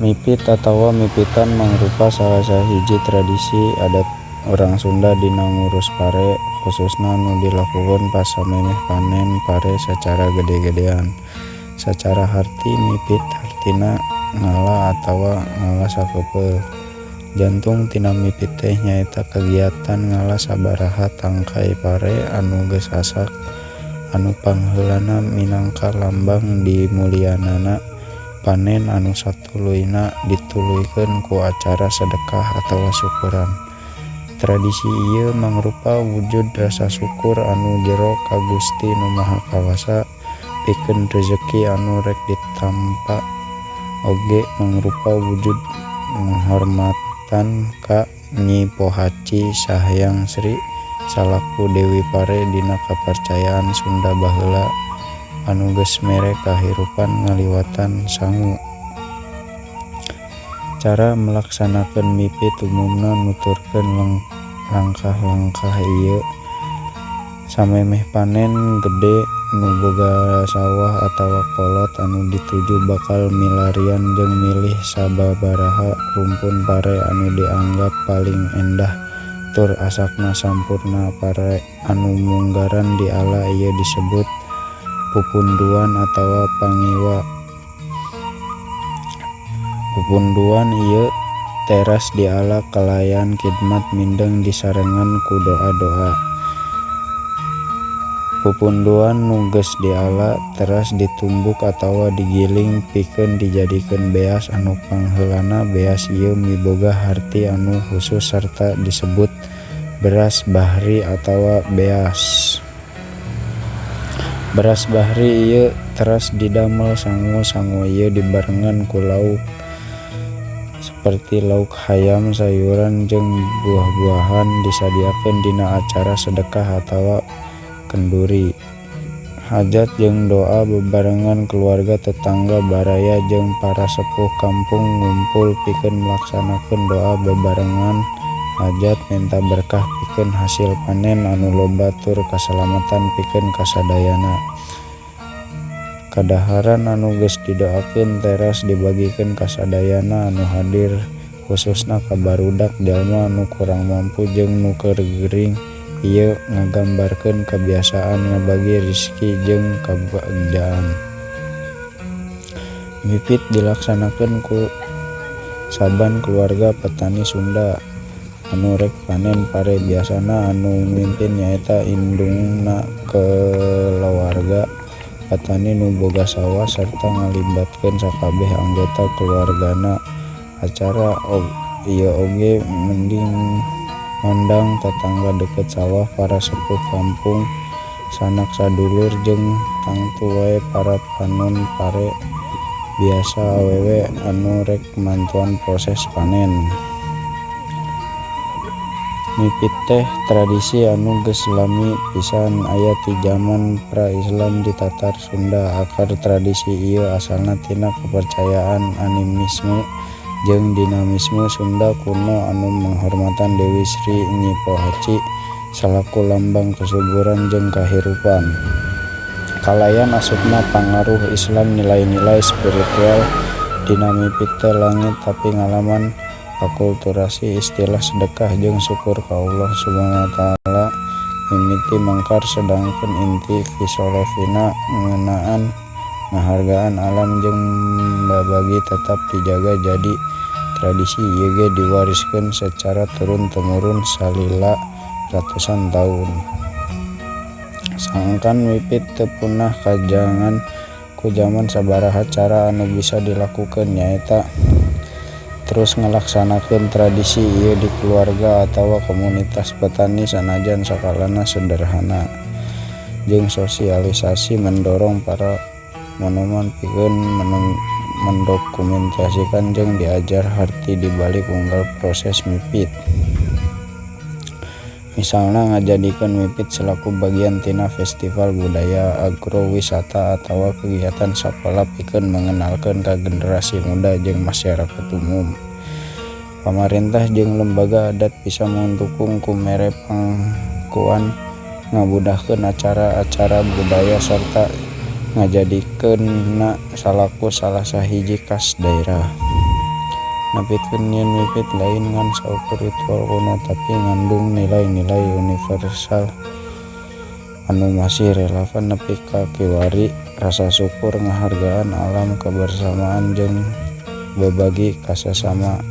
Mipit atawa mipitan mangrupa salah sahiji tradisi adat orang Sunda dina ngurus pare, khususna nu dilakukeun pas samemeh panen pare sacara gede-gedean. Sacara harti mipit hartina ngala atawa ngala sakeupeung. Jantung tina mipit teh nyaeta kagiatan ngala sabaraha tangkai pare anu geus asak anu pangheulana minangka lambang dimulyanana panen anu satuluyna dituluykeun ku acara sedekah atawa syukuran. Tradisi ieu mangrupa wujud rasa syukur anu jero ka Gusti Nu Maha Kawasa pikeun rezeki anu rek ditampa, oge mangrupa wujud penghormatan ka Nyi Pohaci Sahyang Sri salaku Dewi Pare dina kapercayaan Sunda baheula anu geus mere kahirupan ngaliwatan sangu. Cara melaksanakeun mipit umumna nuturkeun langkah-langkah ieu. Samemeh panen gede nu boga sawah atawa kolot anu dituju bakal milarian jeung milih sababaraha rumpun pare anu dianggap paling endah tur asakna sampurna. Pare anu munggaran di ala ieu disebut pupunduan atawa pangiwa. Pupunduan ieu teras di ala kalayan khidmat mindeng disarengan ku doa-doa. Pupunduan nu geus di ala teras ditumbuk atawa digiling pikeun dijadikeun beas anu pangheulana beas ieu miboga harti anu khusus sarta disebut beras bahri atawa beas. Beras bahri ieu teras didamel sangu. Sangu ieu dibarengan ku lauk seperti lauk hayam, sayuran, jeung buah-buahan disadiakeun dina acara sedekah atawa kenduri. Hajat jeung doa bebarengan keluarga, tetangga, baraya, jeung para sepuh kampung ngumpul pikeun melaksanakeun doa bebarengan hajat minta berkah pikeun hasil panen anu loba tur kasalamatan pikeun kasadayana. Kadaharan anu geus didoakeun teras dibagikeun ka sadayana anu hadir, khususna ka barudak, jalma anu kurang mampu jeung nu keur gering. Ieu ngagambarkeun kebiasaan ngabagi rezeki jeung kabagjaan. Mipit dilaksanakeun ku saban keluarga petani Sunda anu rek panen pare. Biasana anu mimpin nyaeta indungna kulawarga petani nu boga sawah sarta ngalibatkeun sakabeh anggota keluargana. Acara ieu oge ngundang tetangga deukeut sawah, para sepuh kampung, sanak sadulur, jeung tangtu wae para panon pare. Biasa awewe anu rek mantuan proses panen. Mipit teh tradisi anu geus lami pisan aya ti jaman pra-Islam di Tatar Sunda. Akar tradisi ieu asalna tina kapercayaan animisme jeung dinamisme Sunda kuno anu menghormatan Dewi Sri Nyi Pohaci salaku lambang kesuburan jeung kahirupan. Kalayan asupna pangaruh Islam nilai-nilai spiritual dina mipit teh langit tapi ngalaman akulturasi istilah sedekah jeung syukur ka Allah Subhanahu wa taala mimiti mangkar, sedangkeun inti filosofiana ngeunaan ngahargaan alam jeung babagi tetap dijaga. Jadi tradisi ieu ge diwariskeun secara turun-temurun salila ratusan tahun. Sangkan mipit teu punah kajangan ku zaman sabaraha cara anu bisa dilakukeun nyaeta terus ngalaksanakeun tradisi ieu di keluarga atawa komunitas petani sanajan sakalana sederhana, jeung sosialisasi mendorong para monoman pikeun mendokumentasikan jeung diajar harti dibalik unggal proses mipit. Misalna ngajadikeun mipit selaku bagian tina festival budaya, agrowisata, atawa kegiatan sakola pikeun mengenalkeun ka generasi muda jeung masyarakat umum. Pamarentah jeung lembaga adat bisa mendukung ku mere pangkuan ngabudahkeun acara-acara budaya sarta ngajadikeunna salaku salah sahiji kas daerah. Nepikeun yen mimpi lain ngan saukur ritual kuno tapi ngandung nilai-nilai universal anu masih relevan nepi ka kiwari, rasa syukur, ngahargaan alam, kebersamaan, jeung berbagi kasesama.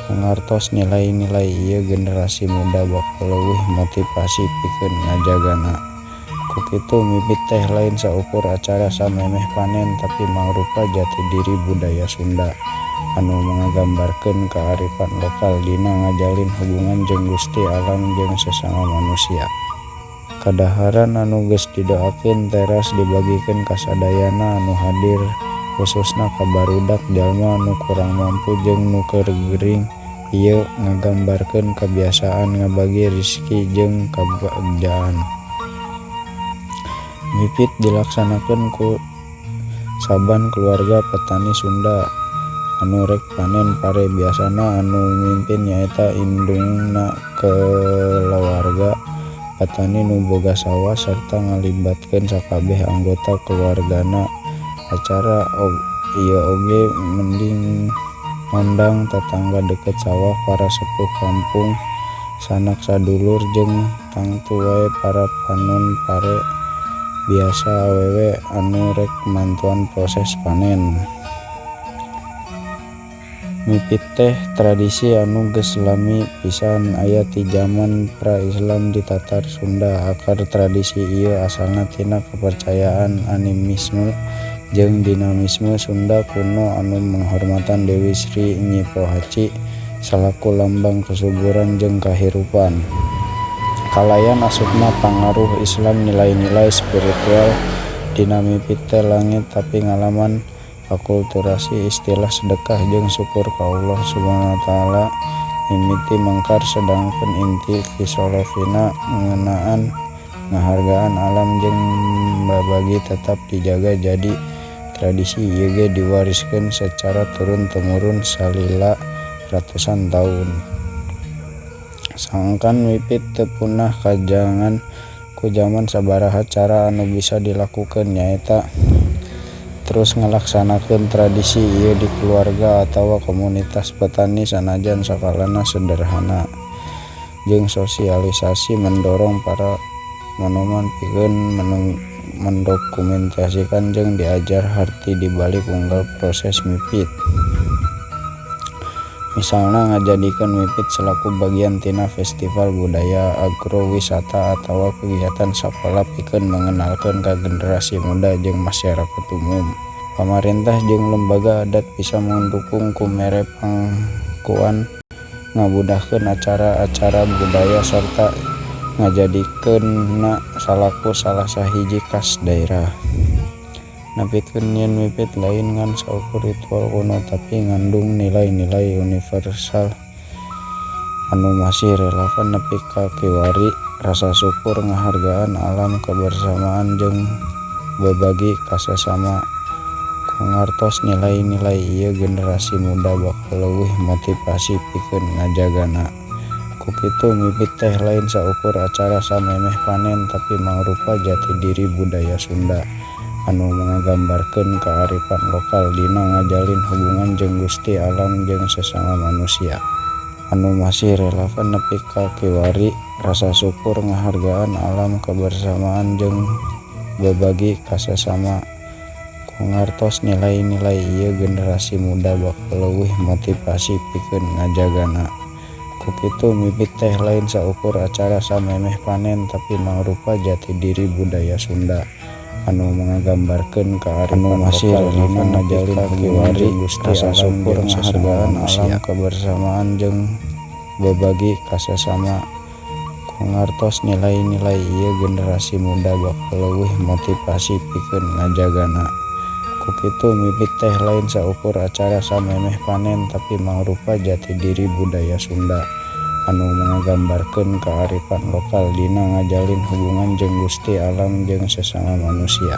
Ngartos nilai-nilai ieu generasi muda bakal leuwih motivasi pikeun ngajagana. Ku kitu mimpi teh lain saukur acara samemeh panen tapi mangrupa jati diri budaya Sunda anu ngagambarkeun kearifan lokal dina ngajalin hubungan jeung Gusti Alam jeung sesama manusia. Kadaharan anu geus didoakeun teras dibagikeun ka sadayana anu hadir, khususna ka barudak jalma nu kurang mampu jeung nu keur gering. Ieu ngagambarkeun kebiasaan ngabagi rezeki jeung kabagjaan. Mipit dilaksanakeun ku saban keluarga petani Sunda anu rek panen pare. Biasana anu mimpin nyaeta indungna keluarga petani nu boga sawah sarta ngalibatkeun sakabeh anggota keluargana. Acara ieu oge mending ngundang tetangga deket sawah, para sepuh kampung, sanak sadulur, jeung tangtu wae para panun pare. Biasa awewe anu rek mantuan proses panen. Mipit teh tradisi anu geus lami pisan aya ti jaman pra-Islam di Tatar Sunda. Akar tradisi ieu asalna tina kepercayaan animisme jeung dinamisme Sunda kuno anu menghormatan Dewi Sri Nyi Pohaci salaku lambang kesuburan jeung kahirupan. Kalayan asupna pangaruh Islam nilai-nilai spiritual dina mipit teh langit tapi ngalaman akulturasi istilah sedekah jeung syukur ka Allah Subhanahu wa taala. Mimiti mangkar sedangkeun inti filosofiana ngeunaan ngahargaan alam jeung babagi tetap dijaga. Jadi tradisi ieu ge diwariskeun secara turun-temurun salila ratusan tahun. Sangkan mipit teu punah kajangan ku zaman sabaraha cara anu bisa dilakukeun nyaeta terus ngalaksanakeun tradisi ieu di keluarga atawa komunitas petani sanajan sakalana sederhana, jeung sosialisasi mendorong para manoman pikeun mendokumentasikan jeung diajar harti dibalik unggal proses mipit. Misalna ngajadikeun mipit selaku bagian tina festival budaya, agrowisata, atawa kegiatan sakola pikeun mengenalkeun ka generasi muda jeung masyarakat umum. Pamarentah jeung lembaga adat bisa mendukung kumere pangkuan ngabudahkeun acara-acara budaya sarta ngajadikeunna salaku salah sahiji khas daerah. Nepikeun yen mipit lain ngan saukur ritual kuno tapi ngandung nilai-nilai universal anu masih relevan nepi ka kiwari, rasa syukur, ngahargaan alam, kebersamaan, jeung berbagi kasesama. Ku ngartos nilai-nilai ieu generasi muda bakal leuwih motivasi pikeun ngajagana. Ku kitu mipit teh lain saukur acara samemeh panen tapi mangrupa jati diri budaya Sunda anu ngagambarkeun kearifan lokal dina ngajalin hubungan jeung Gusti Alam jeung sesama manusia. Anu masih relevan nepi ka kiwari, rasa syukur, ngahargaan alam, kebersamaan, jeung berbagi kasesama. Ku ngartos nilai-nilai ieu generasi muda bakal leuwih motivasi pikeun ngajagana. Ku kitu mipit teh lain saukur acara samemeh panen tapi mangrupa jati diri budaya Sunda anu ngagambarkeun kearifan masih relevan ngajalin hubungan jeung Gusti Alam, ngahargaan alam, kebersamaan, jeung berbagi kasesama. Ku ngartos nilai-nilai ieu generasi muda bakal leuwih motivasi pikeun ngajagana. Ku kitu mipit teh lain saukur acara samemeh panen tapi mangrupa jati diri budaya Sunda anu ngagambarkeun kearifan lokal dina ngajalin hubungan jeung Gusti Alam jeung sesama manusia.